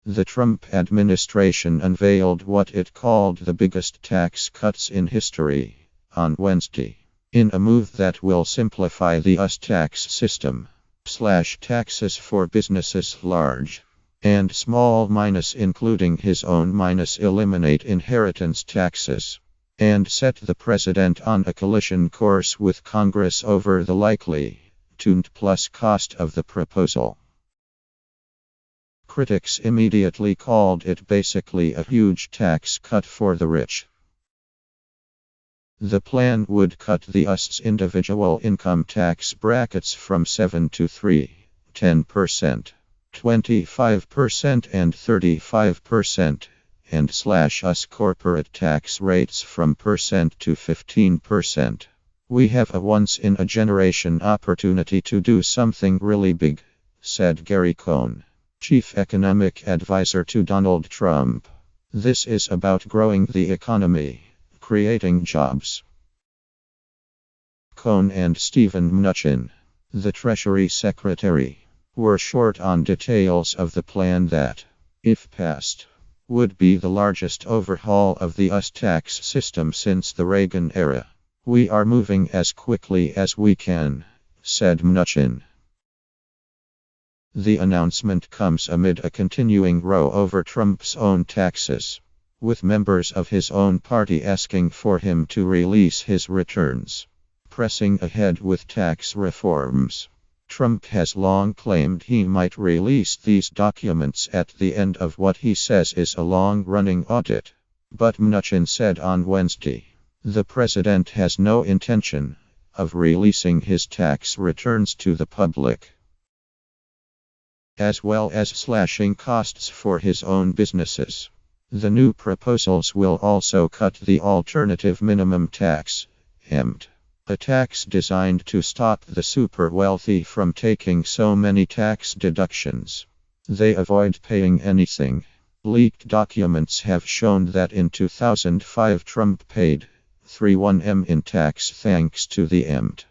The Trump administration unveiled what it called the biggest tax cuts in history on Wednesday, in a move that will simplify the US tax system, slash taxes for businesses large and small minus including his own minus eliminate inheritance taxes, and set the president on a collision course with Congress over the likely tuned plus cost of the proposal. Critics immediately called it basically a huge tax cut for the rich. The plan would cut the US's individual income tax brackets from 7 to 3, 10%, 25% and 35%, and slash US corporate tax rates from percent to 15%. We have a once-in-a-generation opportunity to do something really big, said Gary Cohn, chief economic advisor to Donald Trump. This is about growing the economy, creating jobs. Cohn and Steven Mnuchin, the Treasury Secretary, were short on details of the plan that, if passed, would be the largest overhaul of the US tax system since the Reagan era. We are moving as quickly as we can, said Mnuchin. The announcement comes amid a continuing row over Trump's own taxes, with members of his own party asking for him to release his returns, pressing ahead with tax reforms. Trump has long claimed he might release these documents at the end of what he says is a long-running audit, but Mnuchin said on Wednesday, the president has no intention of releasing his tax returns to the public, as well as slashing costs for his own businesses. The new proposals will also cut the alternative minimum tax, AMT, a tax designed to stop the super wealthy from taking so many tax deductions they avoid paying anything. Leaked documents have shown that in 2005 Trump paid $31 in tax thanks to the AMT.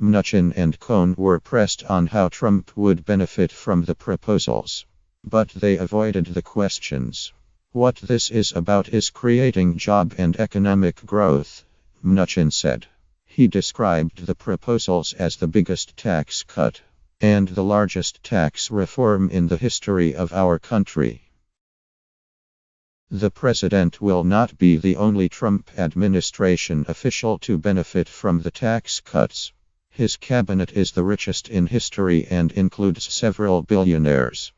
Mnuchin and Cohn were pressed on how Trump would benefit from the proposals, but they avoided the questions. What this is about is creating job and economic growth, Mnuchin said. He described the proposals as the biggest tax cut and the largest tax reform in the history of our country. The president will not be the only Trump administration official to benefit from the tax cuts. His cabinet is the richest in history and includes several billionaires.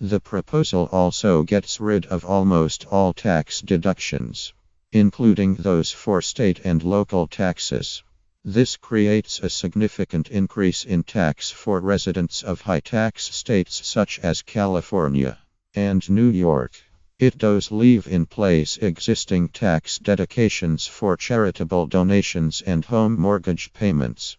The proposal also gets rid of almost all tax deductions, including those for state and local taxes. This creates a significant increase in tax for residents of high-tax states such as California and New York. It does leave in place existing tax deductions for charitable donations and home mortgage payments.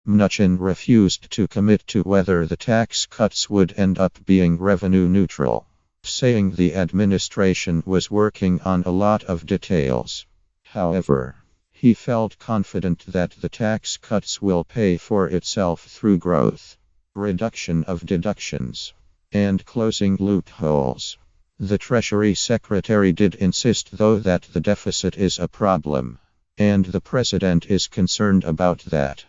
Mnuchin refused to commit to whether the tax cuts would end up being revenue neutral, saying the administration was working on a lot of details. However, he felt confident that the tax cuts will pay for itself through growth, reduction of deductions, and closing loopholes. The Treasury Secretary did insist, though, that the deficit is a problem, and the president is concerned about that.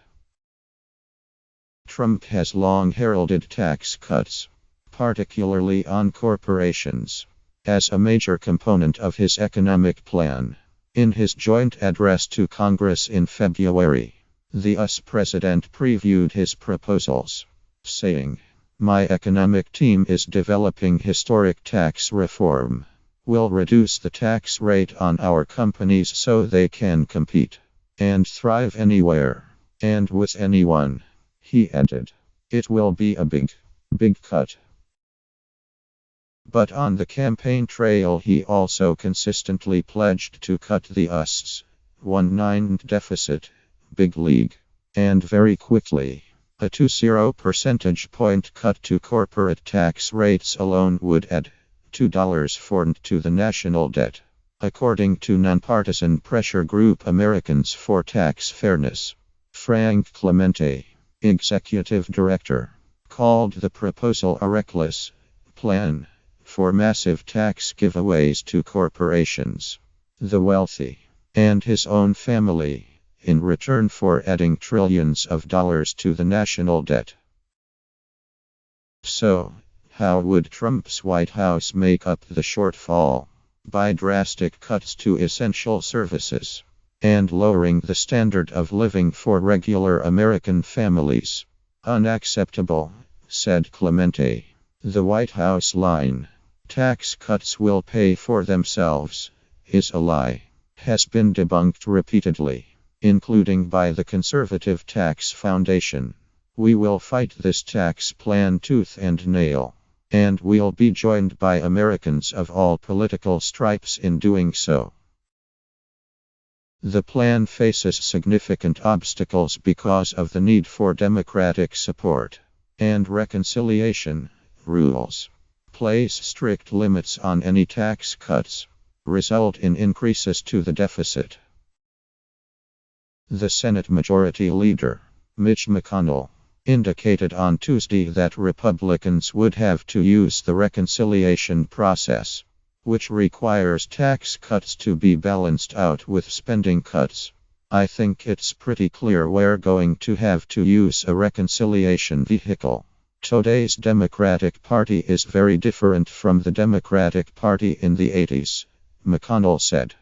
Trump has long heralded tax cuts, particularly on corporations, as a major component of his economic plan. In his joint address to Congress in February, the US president previewed his proposals, saying, "My economic team is developing historic tax reform. We'll reduce the tax rate on our companies so they can compete and thrive anywhere and with anyone." He added, "It will be a big cut." But on the campaign trail he also consistently pledged to cut the US's 1.9 deficit, big league, and very quickly. A 20 percentage point cut to corporate tax rates alone would add $2 to the national debt, according to nonpartisan pressure group Americans for Tax Fairness. Frank Clemente, executive director, called the proposal a reckless plan for massive tax giveaways to corporations, the wealthy, and his own family, in return for adding trillions of dollars to the national debt. So, how would Trump's White House make up the shortfall? By drastic cuts to essential services and lowering the standard of living for regular American families. Unacceptable, said Clemente. The White House line, "Tax cuts will pay for themselves," is a lie, has been debunked repeatedly, including by the Conservative Tax Foundation. We will fight this tax plan tooth and nail, and we'll be joined by Americans of all political stripes in doing so. The plan faces significant obstacles because of the need for Democratic support and reconciliation. Rules place strict limits on any tax cuts, result in increases to the deficit. The Senate Majority Leader, Mitch McConnell, indicated on Tuesday that Republicans would have to use the reconciliation process, which requires tax cuts to be balanced out with spending cuts. "I think it's pretty clear we're going to have to use a reconciliation vehicle. Today's Democratic Party is very different from the Democratic Party in the 80s, McConnell said.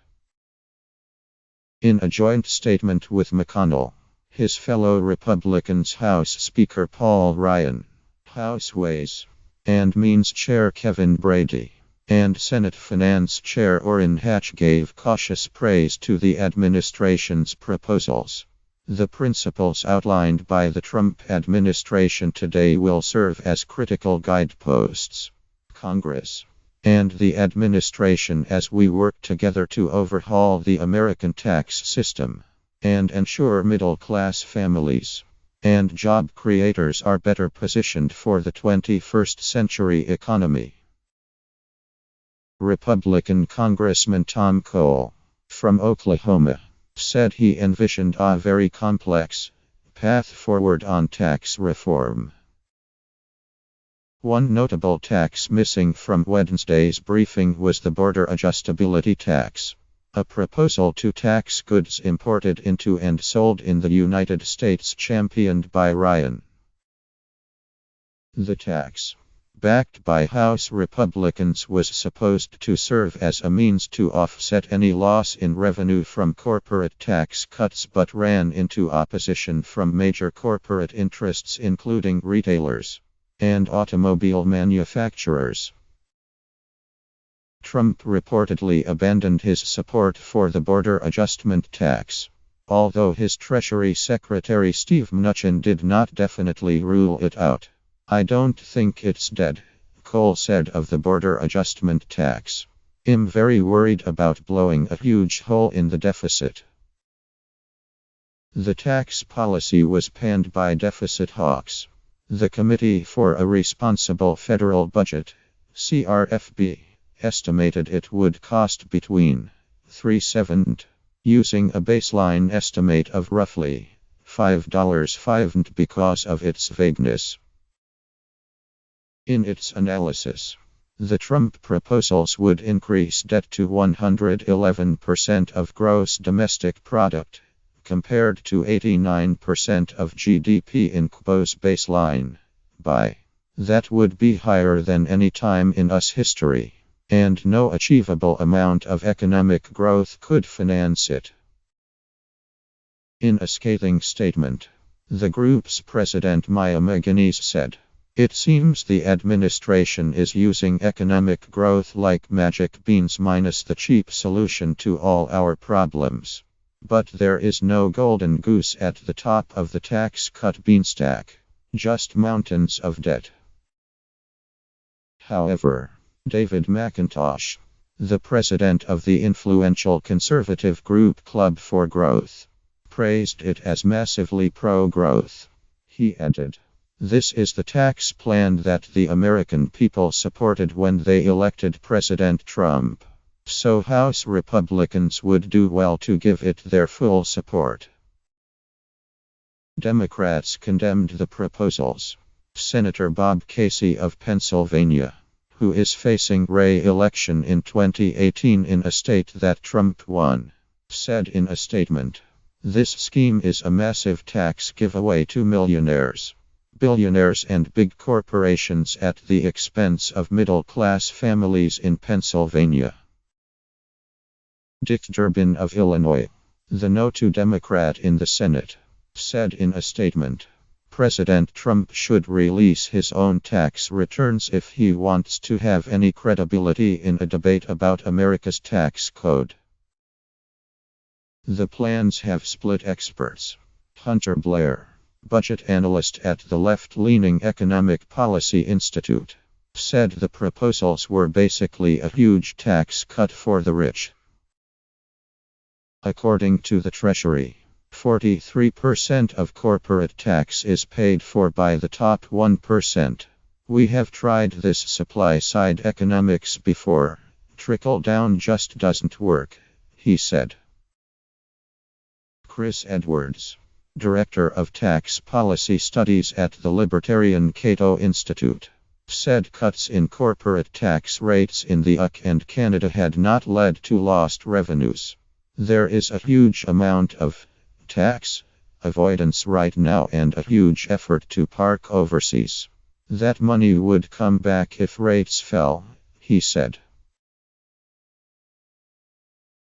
In a joint statement with McConnell, his fellow Republicans House Speaker Paul Ryan, House Ways and Means Chair Kevin Brady, and Senate Finance Chair Orrin Hatch gave cautious praise to the administration's proposals. The principles outlined by the Trump administration today will serve as critical guideposts. Congress and the administration as we work together to overhaul the American tax system and ensure middle-class families and job creators are better positioned for the 21st century economy. Republican Congressman Tom Cole, from Oklahoma, said he envisioned a very complex path forward on tax reform. One notable tax missing from Wednesday's briefing was the border adjustability tax, a proposal to tax goods imported into and sold in the United States championed by Ryan. The tax, backed by House Republicans, was supposed to serve as a means to offset any loss in revenue from corporate tax cuts but ran into opposition from major corporate interests including retailers and automobile manufacturers. Trump reportedly abandoned his support for the border adjustment tax, although his Treasury Secretary Steve Mnuchin did not definitely rule it out. "I don't think it's dead," Cole said of the border adjustment tax. "I'm very worried about blowing a huge hole in the deficit." The tax policy was panned by deficit hawks. The Committee for a Responsible Federal Budget, CRFB, estimated it would cost between $3.7 using a baseline estimate of roughly $5.5 because of its vagueness. In its analysis, the Trump proposals would increase debt to 111% of gross domestic product, compared to 89% of GDP in Cuomo's baseline. That would be higher than any time in US history, and no achievable amount of economic growth could finance it. In a scathing statement, the group's president Maya McGuinness said, "It seems the administration is using economic growth like magic beans minus the cheap solution to all our problems. But there is no golden goose at the top of the tax cut beanstalk, just mountains of debt." However, David McIntosh, the president of the influential conservative group Club for Growth, praised it as massively pro-growth. He added, "This is the tax plan that the American people supported when they elected President Trump. So House Republicans would do well to give it their full support." Democrats condemned the proposals. Senator Bob Casey of Pennsylvania, who is facing re-election in 2018 in a state that Trump won, said in a statement, "This scheme is a massive tax giveaway to millionaires, billionaires and big corporations at the expense of middle-class families in Pennsylvania." Dick Durbin of Illinois, the no-to Democrat in the Senate, said in a statement, "President Trump should release his own tax returns if he wants to have any credibility in a debate about America's tax code." The plans have split experts. Hunter Blair, budget analyst at the left-leaning Economic Policy Institute, said the proposals were basically a huge tax cut for the rich. According to the Treasury, 43% of corporate tax is paid for by the top 1%. "We have tried this supply-side economics before. Trickle-down just doesn't work," he said. Chris Edwards, director of tax policy studies at the Libertarian Cato Institute, said cuts in corporate tax rates in the UK and Canada had not led to lost revenues. "There is a huge amount of tax avoidance right now and a huge effort to park overseas. That money would come back if rates fell," he said.